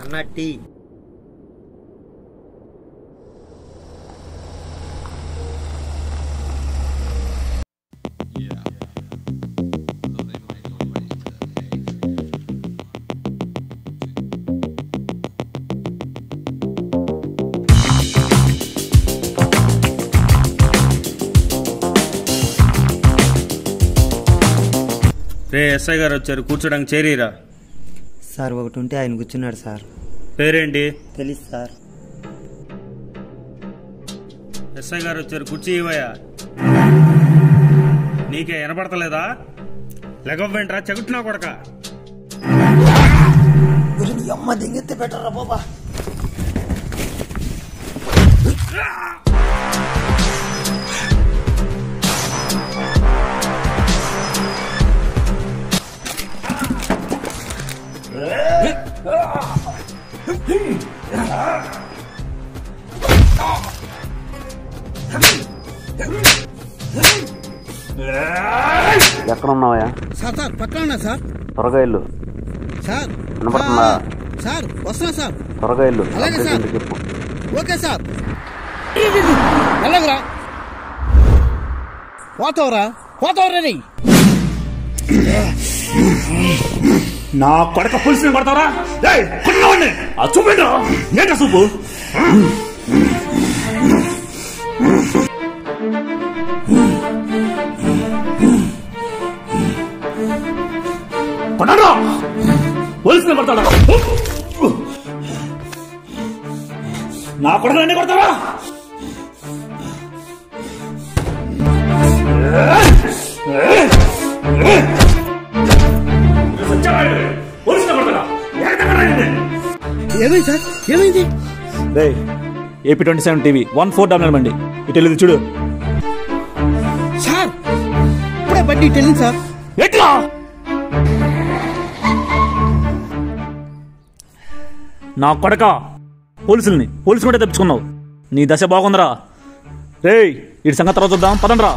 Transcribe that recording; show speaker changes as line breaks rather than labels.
అన్న టీ.
రే ఎస్ఐ గారు వచ్చారు, కూర్చోడానికి చేరీరా.
సార్ ఒకటి ఉంటే ఆయన కూర్చున్నాడు సార్.
పేరేంటి?
తెలుసు సార్.
ఎస్ఐ గారు వచ్చారు, కుర్చీ ఇవ్వయా. నీకే వినపడతలేదా? లెగవ్వేంట్రా చెగుట్నా కొడక.
అమ్మ దింగెత్తి పెట్టరా బాబా.
ఎక్కడ ఉన్నావా?
సార్ సార్ పక్కన ఉన్నా సార్.
త్వరగా ఇల్లు
సార్.
వినపడుతుందా?
సార్ వస్తున్నా సార్.
త్వరగా ఇల్లు.
అలాగే సార్.
చెప్పు.
Okay sir. వెళ్ళగరా పోతావరా పోతావరా.
నా కొడక పులిసిని కొడతావరా? చూపెట్టు ఏంట సూపు. కొట్టరా పోలీసుని కొడతాడా? నా కొడక ఎన్ని కొడతావా?
ఏమైంది సార్? ఏమైంది?
ఏపీ 27 టీవీ 1400 మండి ఇటు వెళ్ళి చూడు.
సార్ ఇప్పుడే బండి ఇటు వెళ్ళింది సార్.
ఎట్లా? నా కొడక పోలీసులు కూడా తప్పించుకున్నావు. నీ దశ బాగుందిరా. రేయ్ ఇటు సంగతి తర్వాత చూద్దాం పదండ్రా.